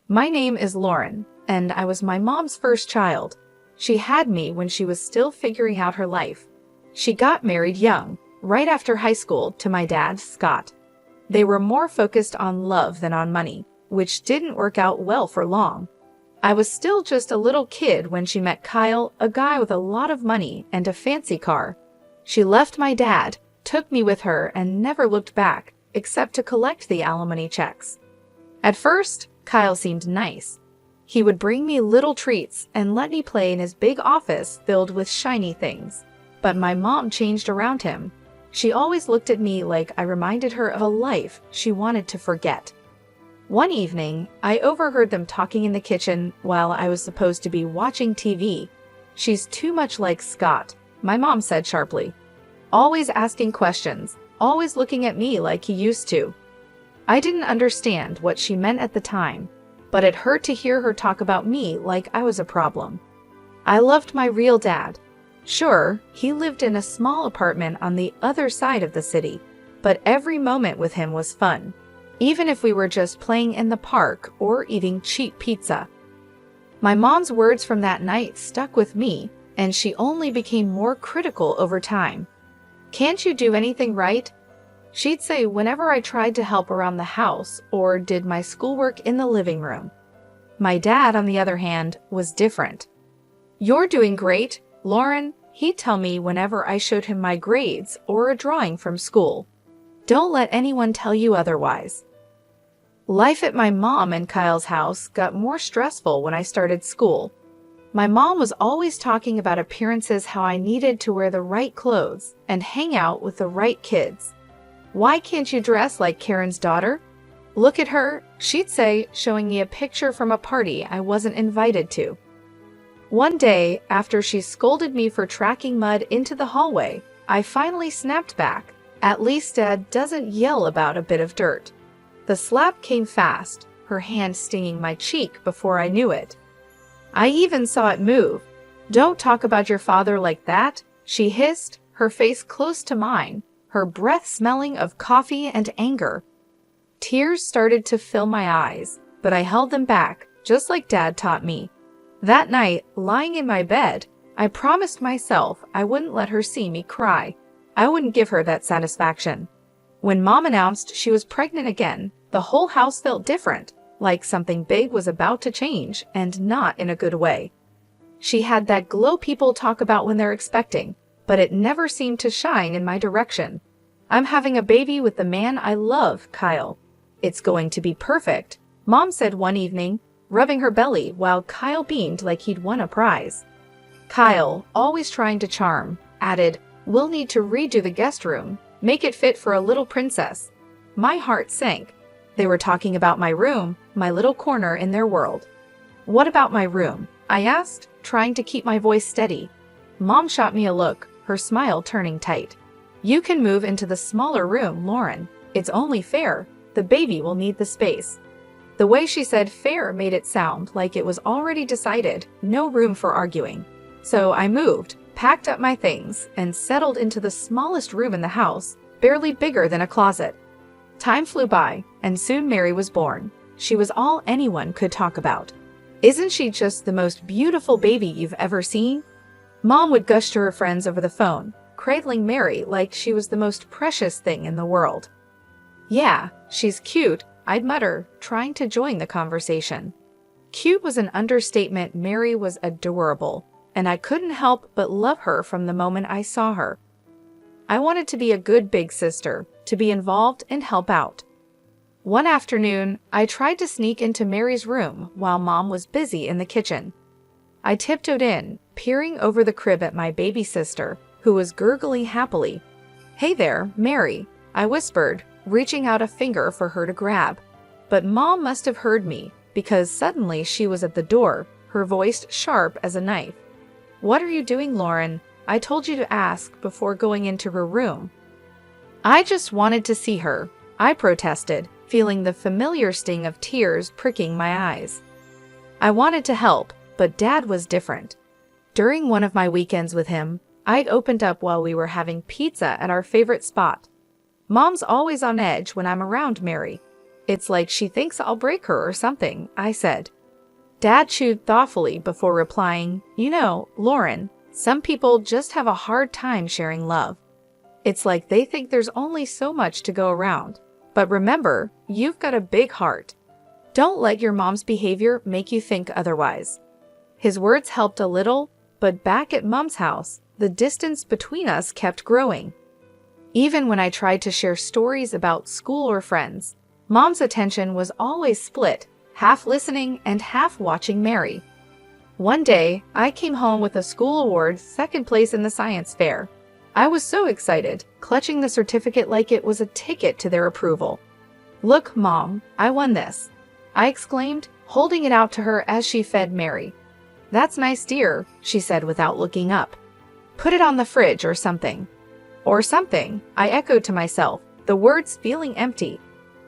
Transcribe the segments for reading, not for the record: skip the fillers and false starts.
My name is Lauren, and I was my mom's first child. She had me when she was still figuring out her life. She got married young, right after high school, to my dad, Scott. They were more focused on love than on money, which didn't work out well for long. I was still just a little kid when she met Kyle, a guy with a lot of money and a fancy car. She left my dad, took me with her, and never looked back, except to collect the alimony checks. At first, Kyle seemed nice. He would bring me little treats and let me play in his big office filled with shiny things. But my mom changed around him. She always looked at me like I reminded her of a life she wanted to forget. One evening, I overheard them talking in the kitchen while I was supposed to be watching TV. "She's too much like Scott," my mom said sharply. "Always asking questions, always looking at me like he used to." I didn't understand what she meant at the time, but it hurt to hear her talk about me like I was a problem. I loved my real dad. Sure, he lived in a small apartment on the other side of the city, but every moment with him was fun, even if we were just playing in the park or eating cheap pizza. My mom's words from that night stuck with me, and she only became more critical over time. "Can't you do anything right?" she'd say whenever I tried to help around the house or did my schoolwork in the living room. My dad, on the other hand, was different. "You're doing great, Lauren," he'd tell me whenever I showed him my grades or a drawing from school. "Don't let anyone tell you otherwise." Life at my mom and Kyle's house got more stressful when I started school. My mom was always talking about appearances, how I needed to wear the right clothes and hang out with the right kids. "Why can't you dress like Karen's daughter? Look at her," she'd say, showing me a picture from a party I wasn't invited to. One day, after she scolded me for tracking mud into the hallway, I finally snapped back. At least Dad doesn't yell about a bit of dirt. The slap came fast, her hand stinging my cheek before I knew it. I even saw it move. "Don't talk about your father like that," she hissed, her face close to mine, her breath smelling of coffee and anger. Tears started to fill my eyes, but I held them back, just like Dad taught me. That night, lying in my bed, I promised myself I wouldn't let her see me cry. I wouldn't give her that satisfaction. When Mom announced she was pregnant again, the whole house felt different, like something big was about to change, and not in a good way. She had that glow people talk about when they're expecting, but it never seemed to shine in my direction. "I'm having a baby with the man I love, Kyle. It's going to be perfect," Mom said one evening, rubbing her belly while Kyle beamed like he'd won a prize. Kyle, always trying to charm, added, "We'll need to redo the guest room, make it fit for a little princess." My heart sank. They were talking about my room, my little corner in their world. "What about my room?" I asked, trying to keep my voice steady. Mom shot me a look, her smile turning tight. "You can move into the smaller room, Lauren. It's only fair. The baby will need the space." The way she said fair made it sound like it was already decided, no room for arguing. So I moved, packed up my things, and settled into the smallest room in the house, barely bigger than a closet. Time flew by, and soon Mary was born. She was all anyone could talk about. "Isn't she just the most beautiful baby you've ever seen?" Mom would gush to her friends over the phone, cradling Mary like she was the most precious thing in the world. "Yeah, she's cute," I'd mutter, trying to join the conversation. Cute was an understatement. Mary was adorable, and I couldn't help but love her from the moment I saw her. I wanted to be a good big sister, to be involved and help out. One afternoon, I tried to sneak into Mary's room while Mom was busy in the kitchen. I tiptoed in, peering over the crib at my baby sister, who was gurgling happily. "Hey there, Mary," I whispered, reaching out a finger for her to grab. But Mom must have heard me, because suddenly she was at the door, her voice sharp as a knife. "What are you doing, Lauren? I told you to ask before going into her room." "I just wanted to see her," I protested, feeling the familiar sting of tears pricking my eyes. I wanted to help, but Dad was different. During one of my weekends with him, I'd opened up while we were having pizza at our favorite spot. Mom's always on edge when I'm around Mary. It's like she thinks I'll break her or something, I said. Dad chewed thoughtfully before replying, You know, Lauren, some people just have a hard time sharing love. It's like they think there's only so much to go around. But remember, you've got a big heart. Don't let your mom's behavior make you think otherwise. His words helped a little, but back at Mom's house, the distance between us kept growing. Even when I tried to share stories about school or friends, Mom's attention was always split, half listening and half watching Mary. One day, I came home with a school award, second place in the science fair. I was so excited, clutching the certificate like it was a ticket to their approval. Look, Mom, I won this, I exclaimed, holding it out to her as she fed Mary. That's nice, dear, she said without looking up. Put it on the fridge or something. Or something, I echoed to myself, the words feeling empty.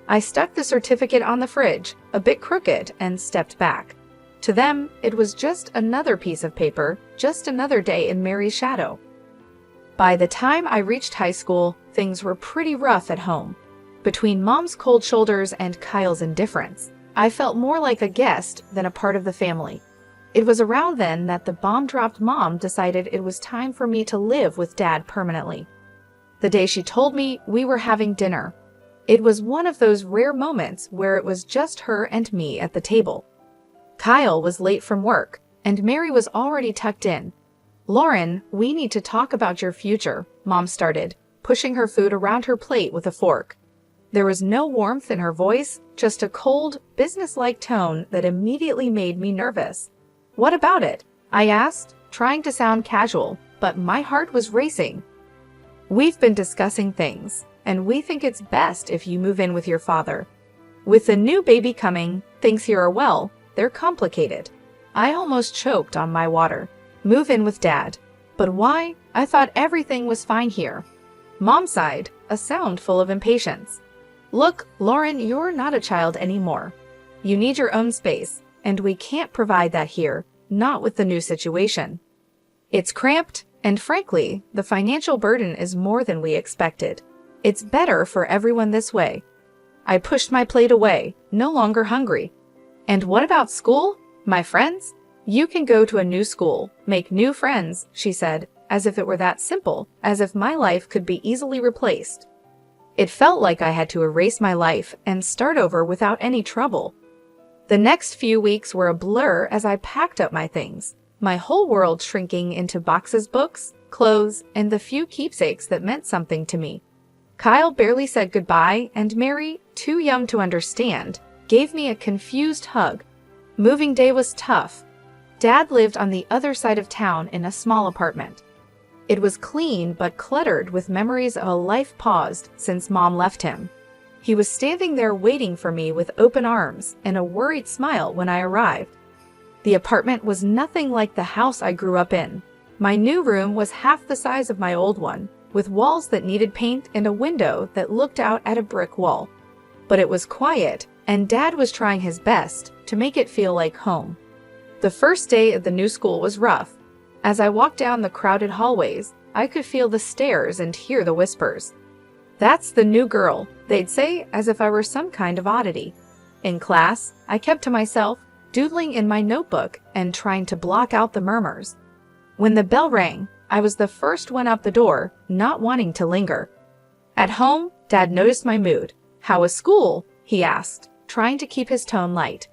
I stuck the certificate on the fridge, a bit crooked, and stepped back. To them, it was just another piece of paper, just another day in Mary's shadow. By the time I reached high school, things were pretty rough at home. Between Mom's cold shoulders and Kyle's indifference, I felt more like a guest than a part of the family. It was around then that the bomb-dropped mom decided it was time for me to live with Dad permanently. The day she told me we were having dinner, it was one of those rare moments where it was just her and me at the table. Kyle was late from work, and Mary was already tucked in. Lauren, we need to talk about your future, Mom started, pushing her food around her plate with a fork. There was no warmth in her voice, just a cold, businesslike tone that immediately made me nervous. What about it? I asked, trying to sound casual, but my heart was racing. We've been discussing things, and we think it's best if you move in with your father. With the new baby coming, things here are, well, they're complicated. I almost choked on my water. Move in with Dad. But why? I thought everything was fine here. Mom sighed, a sound full of impatience. Look, Lauren, you're not a child anymore. You need your own space, and we can't provide that here, not with the new situation. It's cramped, and frankly, the financial burden is more than we expected. It's better for everyone this way. I pushed my plate away, no longer hungry. And what about school? My friends? You can go to a new school, make new friends, she said, as if it were that simple, as if my life could be easily replaced. It felt like I had to erase my life and start over without any trouble. The next few weeks were a blur as I packed up my things, my whole world shrinking into boxes, books, clothes, and the few keepsakes that meant something to me. Kyle barely said goodbye, and Mary, too young to understand, gave me a confused hug. Moving day was tough. Dad lived on the other side of town in a small apartment. It was clean but cluttered with memories of a life paused since Mom left him. He was standing there waiting for me with open arms and a worried smile when I arrived. The apartment was nothing like the house I grew up in. My new room was half the size of my old one, with walls that needed paint and a window that looked out at a brick wall. But it was quiet, and Dad was trying his best to make it feel like home. The first day at the new school was rough. As I walked down the crowded hallways, I could feel the stares and hear the whispers. That's the new girl, they'd say, as if I were some kind of oddity. In class, I kept to myself, doodling in my notebook and trying to block out the murmurs. When the bell rang, I was the first one out the door, not wanting to linger. At home, Dad noticed my mood. How was school? He asked, trying to keep his tone light.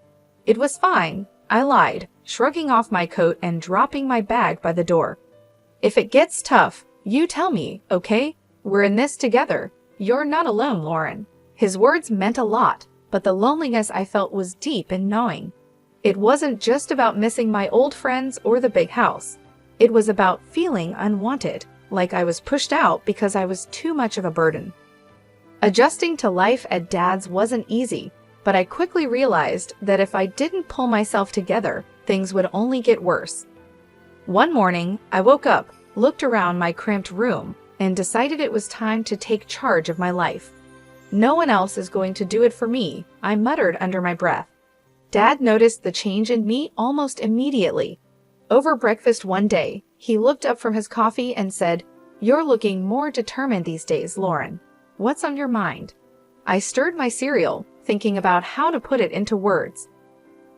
It was fine, I lied, shrugging off my coat and dropping my bag by the door. If it gets tough, you tell me, okay? We're in this together. You're not alone, Lauren. His words meant a lot, but the loneliness I felt was deep and gnawing. It wasn't just about missing my old friends or the big house. It was about feeling unwanted, like I was pushed out because I was too much of a burden. Adjusting to life at Dad's wasn't easy, but I quickly realized that if I didn't pull myself together, things would only get worse. One morning, I woke up, looked around my cramped room, and decided it was time to take charge of my life. No one else is going to do it for me, I muttered under my breath. Dad noticed the change in me almost immediately. Over breakfast one day, he looked up from his coffee and said, "You're looking more determined these days, Lauren. What's on your mind?" I stirred my cereal, thinking about how to put it into words.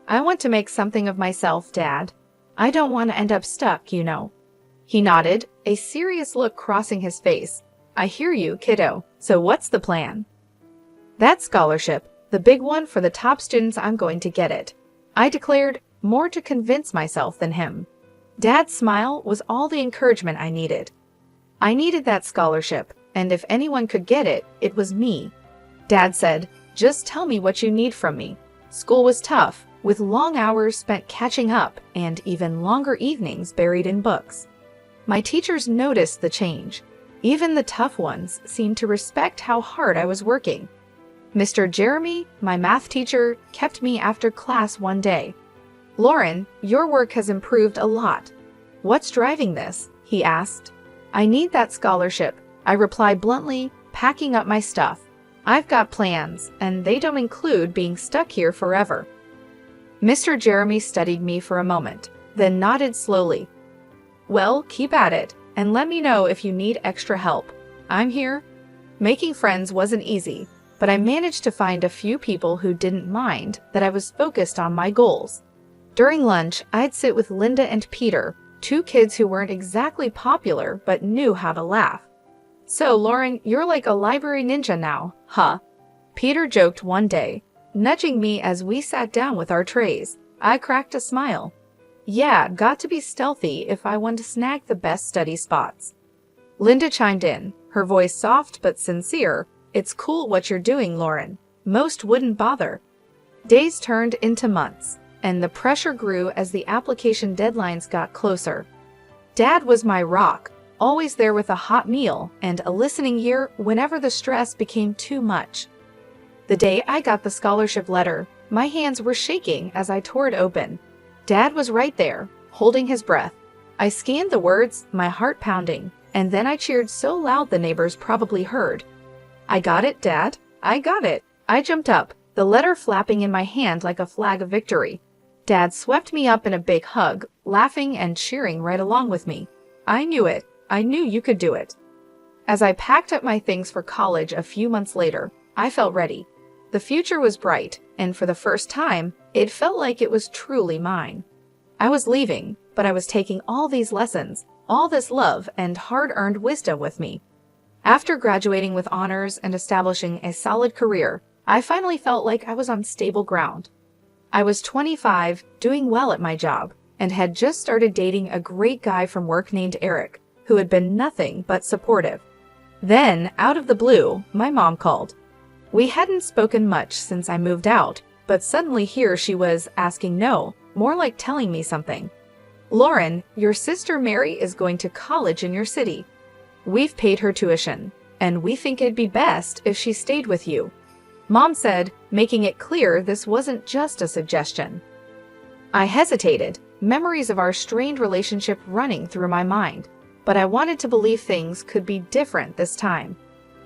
I want to make something of myself, Dad. I don't want to end up stuck, you know. He nodded, a serious look crossing his face. I hear you, kiddo. So what's the plan? That scholarship, the big one for the top students, I'm going to get it, I declared, more to convince myself than him. Dad's smile was all the encouragement I needed. I needed that scholarship, and if anyone could get it, it was me. Dad said, just tell me what you need from me. School was tough, with long hours spent catching up and even longer evenings buried in books. My teachers noticed the change. Even the tough ones seemed to respect how hard I was working. Mr. Jeremy, my math teacher, kept me after class one day. Lauren, your work has improved a lot. What's driving this? He asked. I need that scholarship, I replied bluntly, packing up my stuff. I've got plans, and they don't include being stuck here forever. Mr. Jeremy studied me for a moment, then nodded slowly. Well, keep at it, and let me know if you need extra help. I'm here. Making friends wasn't easy, but I managed to find a few people who didn't mind that I was focused on my goals. During lunch, I'd sit with Linda and Peter, two kids who weren't exactly popular but knew how to laugh. So, Lauren, you're like a library ninja now, huh? Peter joked one day, nudging me as we sat down with our trays. I cracked a smile. Yeah, got to be stealthy if I want to snag the best study spots. Linda chimed in, her voice soft but sincere. It's cool what you're doing, Lauren. Most wouldn't bother. Days turned into months, and the pressure grew as the application deadlines got closer. Dad was my rock, always there with a hot meal and a listening ear whenever the stress became too much. The day I got the scholarship letter, my hands were shaking as I tore it open. Dad was right there, holding his breath. I scanned the words, my heart pounding, and then I cheered so loud the neighbors probably heard. I got it, Dad. I got it. I jumped up, the letter flapping in my hand like a flag of victory. Dad swept me up in a big hug, laughing and cheering right along with me. I knew it. I knew you could do it. As I packed up my things for college a few months later, I felt ready. The future was bright, and for the first time, it felt like it was truly mine. I was leaving, but I was taking all these lessons, all this love and hard-earned wisdom with me. After graduating with honors and establishing a solid career, I finally felt like I was on stable ground. I was 25, doing well at my job, and had just started dating a great guy from work named Eric, who had been nothing but supportive. Then, out of the blue, my mom called. We hadn't spoken much since I moved out, but suddenly here she was asking more like telling me something. Lauren, your sister Mary is going to college in your city. We've paid her tuition, and we think it'd be best if she stayed with you. Mom said, making it clear this wasn't just a suggestion. I hesitated, memories of our strained relationship running through my mind, but I wanted to believe things could be different this time.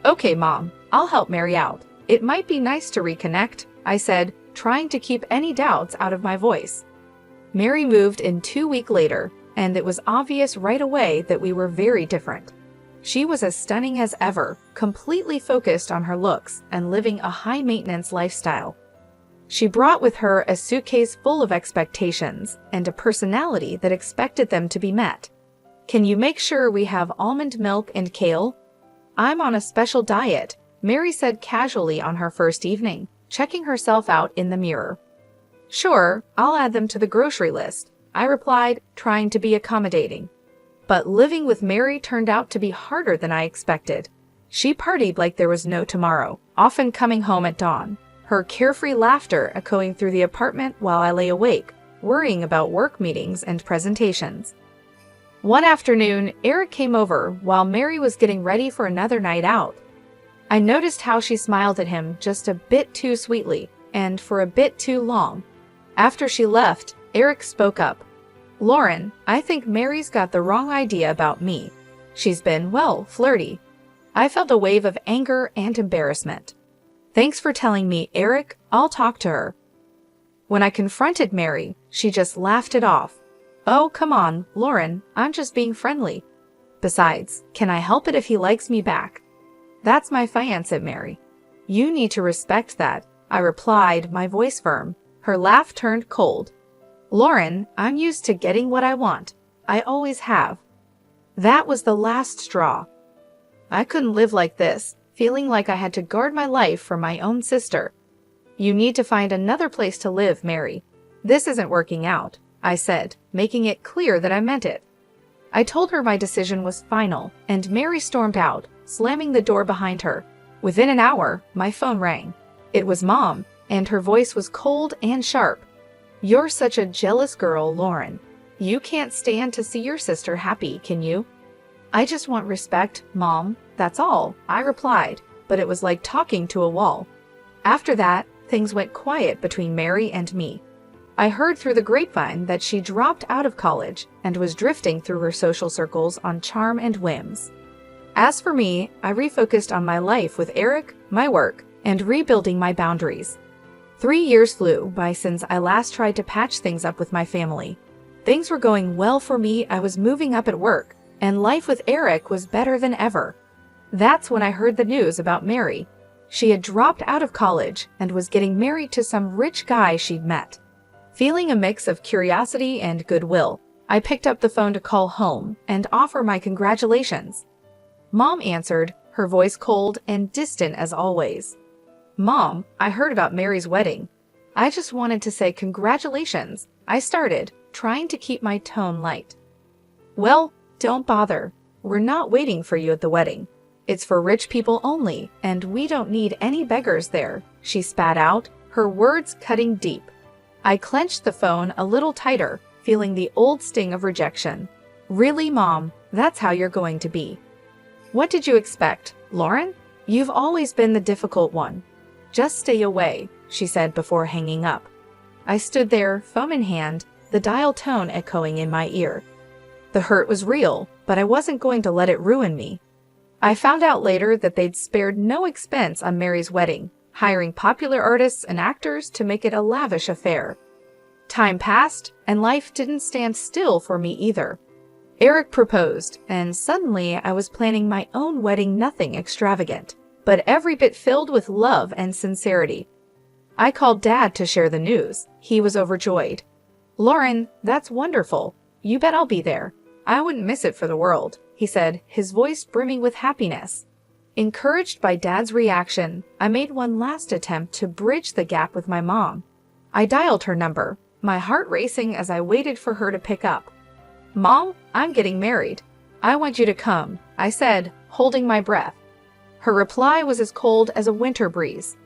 Okay, Mom, I'll help Mary out. It might be nice to reconnect, I said, trying to keep any doubts out of my voice. Mary moved in 2 weeks later, and it was obvious right away that we were very different. She was as stunning as ever, completely focused on her looks and living a high-maintenance lifestyle. She brought with her a suitcase full of expectations and a personality that expected them to be met. Can you make sure we have almond milk and kale? I'm on a special diet, Mary said casually on her first evening, checking herself out in the mirror. Sure, I'll add them to the grocery list, I replied, trying to be accommodating. But living with Mary turned out to be harder than I expected. She partied like there was no tomorrow, often coming home at dawn, her carefree laughter echoing through the apartment while I lay awake, worrying about work meetings and presentations. One afternoon, Eric came over while Mary was getting ready for another night out. I noticed how she smiled at him just a bit too sweetly, and for a bit too long. After she left, Eric spoke up. Lauren, I think Mary's got the wrong idea about me. She's been, flirty. I felt a wave of anger and embarrassment. Thanks for telling me, Eric. I'll talk to her. When I confronted Mary, she just laughed it off. Oh, come on, Lauren, I'm just being friendly. Besides, can I help it if he likes me back? That's my fiancé, Mary. You need to respect that, I replied, my voice firm. Her laugh turned cold. Lauren, I'm used to getting what I want. I always have. That was the last straw. I couldn't live like this, feeling like I had to guard my life from my own sister. You need to find another place to live, Mary. This isn't working out, I said, making it clear that I meant it. I told her my decision was final, and Mary stormed out, slamming the door behind her. Within an hour, my phone rang. It was Mom, and her voice was cold and sharp. You're such a jealous girl, Lauren. You can't stand to see your sister happy, can you? I just want respect, Mom, that's all, I replied, but it was like talking to a wall. After that, things went quiet between Mary and me. I heard through the grapevine that she dropped out of college and was drifting through her social circles on charm and whims. As for me, I refocused on my life with Eric, my work, and rebuilding my boundaries. 3 years flew by since I last tried to patch things up with my family. Things were going well for me, I was moving up at work, and life with Eric was better than ever. That's when I heard the news about Mary. She had dropped out of college and was getting married to some rich guy she'd met. Feeling a mix of curiosity and goodwill, I picked up the phone to call home and offer my congratulations. Mom answered, her voice cold and distant as always. Mom, I heard about Mary's wedding. I just wanted to say congratulations, I started, trying to keep my tone light. Well, don't bother. We're not waiting for you at the wedding. It's for rich people only, and we don't need any beggars there, she spat out, her words cutting deep. I clenched the phone a little tighter, feeling the old sting of rejection. Really, Mom, that's how you're going to be. What did you expect, Lauren? You've always been the difficult one. Just stay away, she said before hanging up. I stood there, phone in hand, the dial tone echoing in my ear. The hurt was real, but I wasn't going to let it ruin me. I found out later that they'd spared no expense on Mary's wedding, hiring popular artists and actors to make it a lavish affair. Time passed, and life didn't stand still for me either. Eric proposed, and suddenly I was planning my own wedding, nothing extravagant, but every bit filled with love and sincerity. I called Dad to share the news. He was overjoyed. Lauren, that's wonderful. You bet I'll be there. I wouldn't miss it for the world, he said, his voice brimming with happiness. Encouraged by Dad's reaction, I made one last attempt to bridge the gap with my mom. I dialed her number, my heart racing as I waited for her to pick up. Mom, I'm getting married. I want you to come, I said, holding my breath. Her reply was as cold as a winter breeze.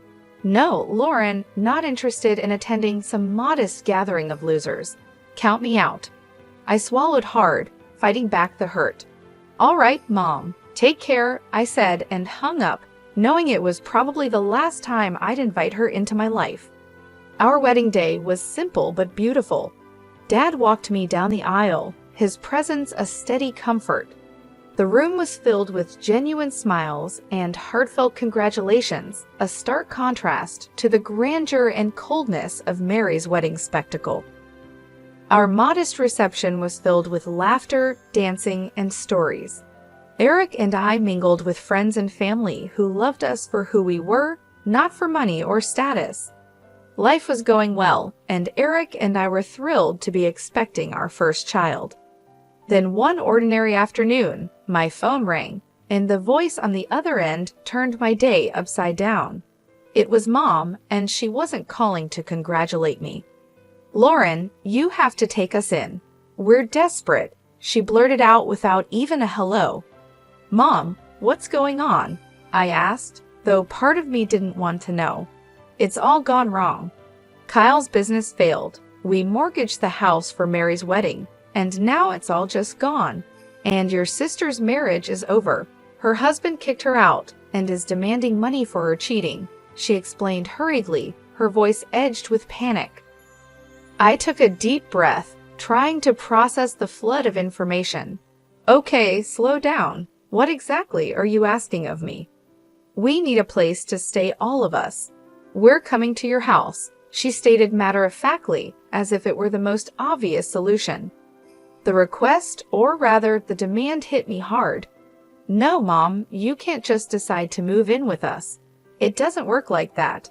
No, Lauren, not interested in attending some modest gathering of losers. Count me out. I swallowed hard, fighting back the hurt. All right, Mom, take care, I said and hung up, knowing it was probably the last time I'd invite her into my life. Our wedding day was simple but beautiful. Dad walked me down the aisle, his presence a steady comfort. The room was filled with genuine smiles and heartfelt congratulations, a stark contrast to the grandeur and coldness of Mary's wedding spectacle. Our modest reception was filled with laughter, dancing, and stories. Eric and I mingled with friends and family who loved us for who we were, not for money or status. Life was going well, and Eric and I were thrilled to be expecting our first child. Then one ordinary afternoon, my phone rang, and the voice on the other end turned my day upside down. It was Mom, and she wasn't calling to congratulate me. Lauren, you have to take us in. We're desperate, she blurted out without even a hello. Mom, what's going on? I asked, though part of me didn't want to know. It's all gone wrong. Kyle's business failed. We mortgaged the house for Mary's wedding, and now it's all just gone. And your sister's marriage is over. Her husband kicked her out and is demanding money for her cheating, she explained hurriedly, her voice edged with panic. I took a deep breath, trying to process the flood of information. Okay, slow down. What exactly are you asking of me? We need a place to stay, all of us. We're coming to your house, she stated matter-of-factly, as if it were the most obvious solution. The request, or rather the demand, hit me hard. No, Mom, you can't just decide to move in with us. It doesn't work like that.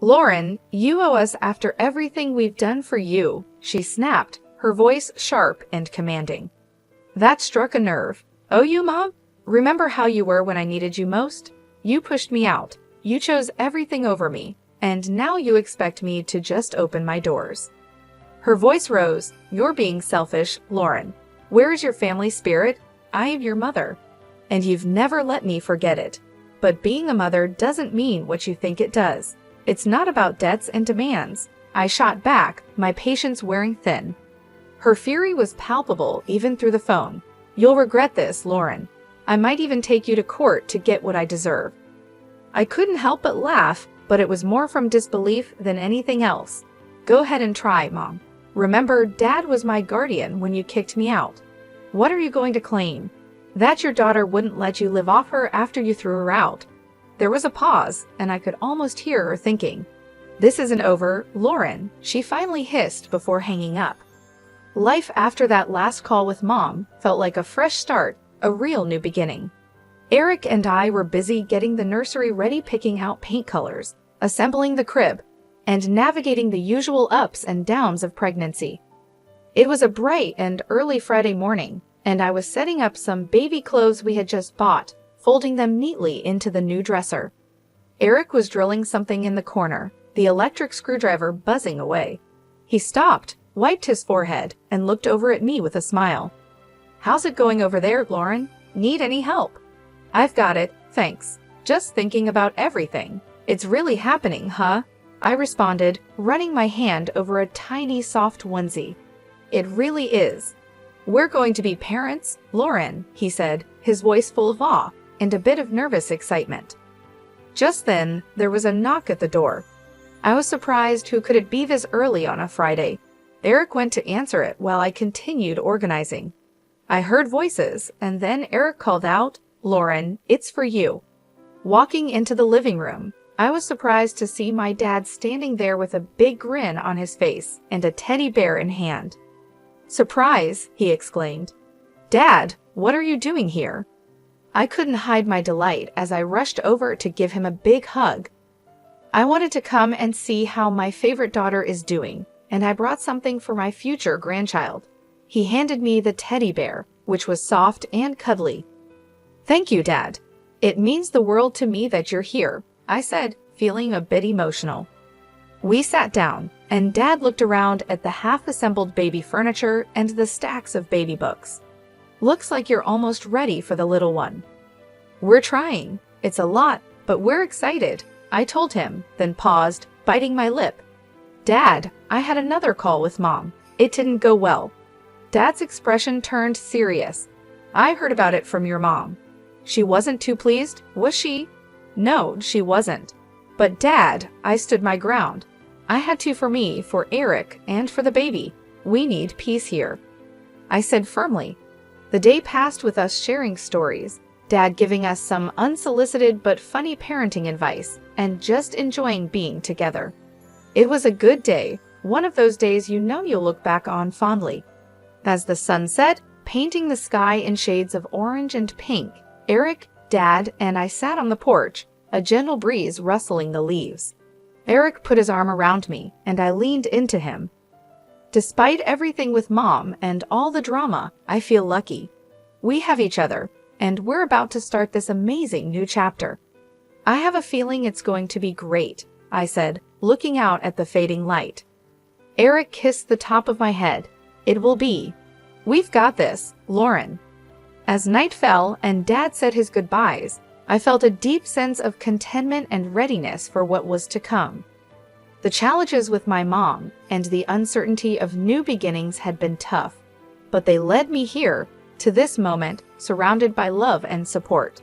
Lauren, you owe us after everything we've done for you, she snapped, her voice sharp and commanding. That struck a nerve. Oh, you, Mom? Remember how you were when I needed you most? You pushed me out. You chose everything over me. And now you expect me to just open my doors. Her voice rose. You're being selfish, Lauren. Where is your family spirit? I am your mother. And you've never let me forget it. But being a mother doesn't mean what you think it does. It's not about debts and demands. I shot back, my patience wearing thin. Her fury was palpable even through the phone. You'll regret this, Lauren. I might even take you to court to get what I deserve. I couldn't help but laugh, but it was more from disbelief than anything else. Go ahead and try, Mom. Remember, Dad was my guardian when you kicked me out. What are you going to claim? That your daughter wouldn't let you live off her after you threw her out. There was a pause, and I could almost hear her thinking. This isn't over, Lauren, she finally hissed before hanging up. Life after that last call with Mom felt like a fresh start, a real new beginning. Eric and I were busy getting the nursery ready, picking out paint colors, assembling the crib, and navigating the usual ups and downs of pregnancy. It was a bright and early Friday morning, and I was setting up some baby clothes we had just bought, folding them neatly into the new dresser. Eric was drilling something in the corner, the electric screwdriver buzzing away. He stopped, wiped his forehead, and looked over at me with a smile. How's it going over there, Lauren? Need any help? I've got it, thanks. Just thinking about everything. It's really happening, huh? I responded, running my hand over a tiny soft onesie. It really is. We're going to be parents, Lauren, he said, his voice full of awe and a bit of nervous excitement. Just then, there was a knock at the door. I was surprised who could it be this early on a Friday. Eric went to answer it while I continued organizing. I heard voices, and then Eric called out, Lauren, it's for you. Walking into the living room, I was surprised to see my dad standing there with a big grin on his face and a teddy bear in hand. Surprise, he exclaimed. Dad, what are you doing here? I couldn't hide my delight as I rushed over to give him a big hug. I wanted to come and see how my favorite daughter is doing, and I brought something for my future grandchild. He handed me the teddy bear, which was soft and cuddly. Thank you, Dad. It means the world to me that you're here, I said, feeling a bit emotional. We sat down, and Dad looked around at the half-assembled baby furniture and the stacks of baby books. Looks like you're almost ready for the little one. We're trying. It's a lot, but we're excited, I told him, then paused, biting my lip. Dad, I had another call with Mom. It didn't go well. Dad's expression turned serious. I heard about it from your mom. She wasn't too pleased, was she? No, she wasn't. But Dad, I stood my ground. I had to for me, for Eric, and for the baby. We need peace here, I said firmly. The day passed with us sharing stories, Dad giving us some unsolicited but funny parenting advice, and just enjoying being together. It was a good day, one of those days you know you'll look back on fondly. As the sun set, painting the sky in shades of orange and pink, Eric, Dad, and I sat on the porch, a gentle breeze rustling the leaves. Eric put his arm around me, and I leaned into him. Despite everything with Mom and all the drama, I feel lucky. We have each other, and we're about to start this amazing new chapter. I have a feeling it's going to be great, I said, looking out at the fading light. Eric kissed the top of my head. It will be. We've got this, Lauren. As night fell and Dad said his goodbyes, I felt a deep sense of contentment and readiness for what was to come. The challenges with my mom and the uncertainty of new beginnings had been tough, but they led me here, to this moment, surrounded by love and support.